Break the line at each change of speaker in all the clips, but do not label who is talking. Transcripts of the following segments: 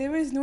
There was no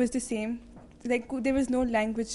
was the same, like there was no language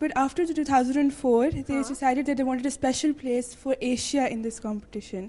But after 2004, they decided that they wanted a special place for Asia in this competition.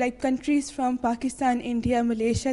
like countries from Pakistan, India, Malaysia,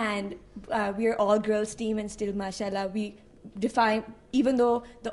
And we are all girls team and still mashallah we define, even though the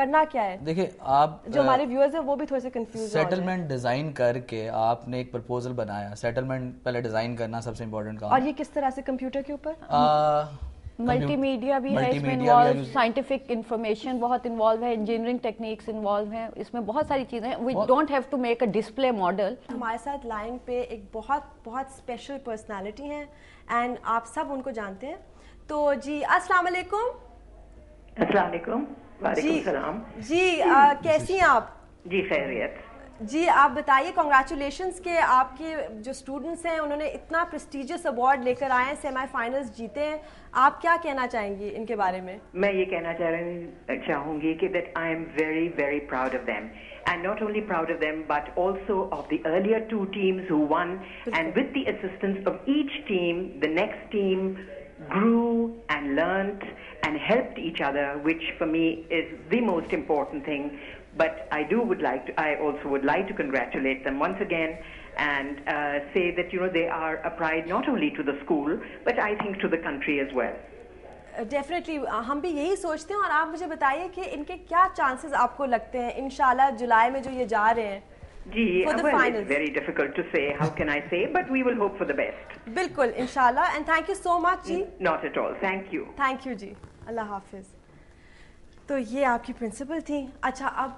کرنا کیا ہے؟
دیکھیں آپ
جو ہمارے viewers ہیں وہ بھی تھوڑے سے کنفیوز ہیں.
سیٹلمنٹ ڈیزائن کر کے آپ نے ایک پرپوزل بنایا. سیٹلمنٹ پہلے ڈیزائن کرنا سب سے امپورٹنٹ کام.
اور یہ کس طرح سے کمپیوٹر کے اوپر؟
ملٹی میڈیا بھی ہے اس میں انوالو, سائنٹیفک انفارمیشن بہت انوالو ہے, انجینئرنگ ٹیکنیکس انوالو ہیں, اس میں بہت ساری چیزیں. We don't have to make a display model.
ہمارے ساتھ لائن پہ ایک بہت اسپیشل پرسنالٹی ہیں اینڈ آپ سب ان کو جانتے ہیں. تو جی السلام علیکم.
السلام علیکم. وعلیکم السلام.
جی کیسی ہیں آپ؟
جی خیریت.
جی آپ بتائیے, کنگریچولیشنز کہ آپ کے جو اسٹوڈنٹس ہیں انہوں نے اتنا پریسٹیجیس ایوارڈ لے کر آئے ہیں, سیمی فائنلز جیتے ہیں. آپ کیا کہنا چاہیں گی ان کے بارے میں؟
میں یہ کہنا چاہوں گی کہ that I am very very proud of them, and not only proud of them but also of the earlier two teams who won, and with the assistance of each team the next team grew and learnt and helped each other, which for me is the most important thing. But I also would like to congratulate them once again and say that they are a pride not only to the school but I think to the country as well.
Definitely ہم بھی یہی سوچتے ہیں. اور آپ مجھے بتائیے کہ ان کے کیا چانسز آپ کو لگتے ہیں انشاءاللہ جولائی میں جو یہ جا رہے ہیں؟
جی it's very difficult to say, how can I say, but we will hope for the best.
بالکل انشاءاللہ. And thank you so much جی.
Not at all, thank you.
Thank you جی, اللہ حافظ. تو یہ آپ کی پرنسپل تھیں. اچھا اب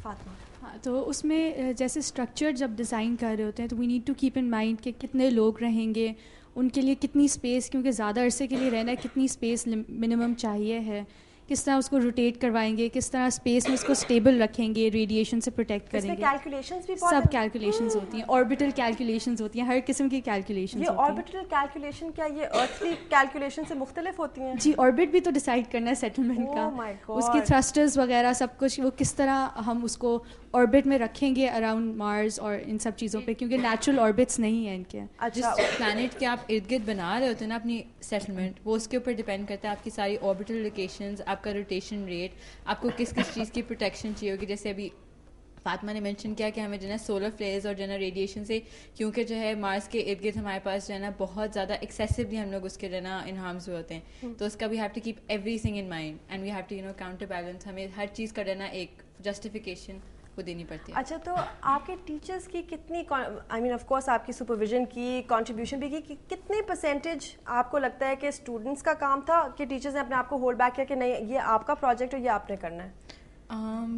فاطمہ.
ہاں, تو اس میں جیسے اسٹرکچر جب ڈیزائن کر رہے ہوتے ہیں تو we need to keep in mind کہ کتنے لوگ رہیں گے, ان کے لیے کتنی اسپیس, کیونکہ زیادہ عرصے کے لیے رہنا ہے, کتنی اسپیس منیمم چاہیے ہے, کس طرح اس کو روٹیٹ کروائیں گے, کس طرح اسپیس میں اس کو اسٹیبل رکھیں گے, ریڈیشن سے پروٹیکٹ کریں گے. سب کیلکولیشنز ہوتی ہیں, آربیٹل کیلکولیشنز ہوتی ہیں, ہر قسم کی کیلکولیشنز ہوتی ہیں.
آربیٹل کیلکولیشن کیا یہ ارتھلی کیلکولیشن سے مختلف ہوتی ہیں؟
جی, آربٹ بھی تو ڈیسائیڈ کرنا ہے سیٹلمنٹ کا, اس کی تھرسٹرز وغیرہ سب کچھ, وہ کس طرح ہم اس کو آربٹ میں رکھیں گے اراؤنڈ مارس اور ان سب چیزوں پہ, کیونکہ نیچرل آربٹس نہیں ہیں ان کے.
جس پلانٹ کے آپ ارد گرد بنا رہے ہوتے ہیں نا اپنی سیٹلمنٹ, وہ اس کے اوپر ڈپینڈ کرتا ہے آپ کی ساری آربیٹل لوکیشنز, آپ کا روٹیشن ریٹ, آپ کو کس کس چیز کی پروٹیکشن چاہیے ہوگی. جیسے ابھی فاطمہ نے مینشن کیا کہ ہمیں جو ہے سولر فلیئرز اور جو ہے ریڈیشن سے, کیونکہ جو ہے مارس کے ارد گرد ہمارے پاس جو ہے نا بہت زیادہ ایکسیسولی ہم لوگ اس کے جو ہے نا انہارمز ہوتے ہیں, تو اس کا we have to keep everything in mind and we have to counterbalance. ہمیں ہر چیز کا جو ہے نا ایک جسٹیفیکیشن وہ دینی پڑتی ہے.
اچھا, تو آپ کے ٹیچرس کی کتنی, آئی مین آف کورس آپ کی سپرویژن کی, کنٹریبیوشن بھی کی, کتنی پرسینٹیج آپ کو لگتا ہے کہ اسٹوڈنٹس کا کام تھا کہ ٹیچرس نے اپنے آپ کو ہولڈ بیک کیا کہ نہیں یہ آپ کا پروجیکٹ ہے, یہ آپ نے کرنا ہے؟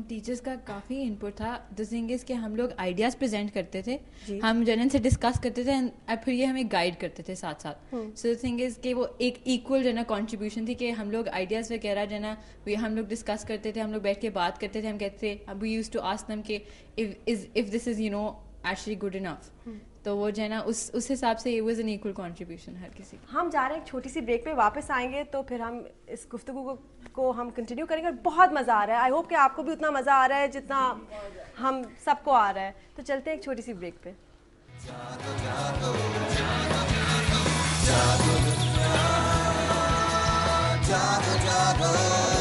ٹیچرس کا کافی انپٹ تھا. دا تھنگ از کہ ہم لوگ آئیڈیاز پریزنٹ کرتے تھے, ہم جنرل سے ڈسکس کرتے تھے اور پھر یہ ہمیں گائیڈ کرتے تھے ساتھ ساتھ. سو دا تھنگ از کہ وہ ایک ایکول جو ہے نا کنٹریبیوشن تھی کہ ہم لوگ آئیڈیاز وغیرہ جو ہے نا ہم لوگ ڈسکس کرتے تھے, ہم لوگ بیٹھ کے بات کرتے تھے, ہم کہتے تھے we use to ask them کہ if this is actually good enough. تو وہ جو ہے نا اس حساب سے it was an equal contribution ہر کسی.
ہم جا رہے ہیں ایک چھوٹی سی بریک پہ, واپس آئیں گے تو پھر ہم اس گفتگو کو ہم کنٹینیو کریں گے. اور بہت مزہ آ رہا ہے, آئی ہوپ کہ آپ کو بھی اتنا مزہ آ رہا ہے جتنا ہم سب کو آ رہا ہے. تو چلتے ہیں ایک چھوٹی سی بریک پہ.
جاگو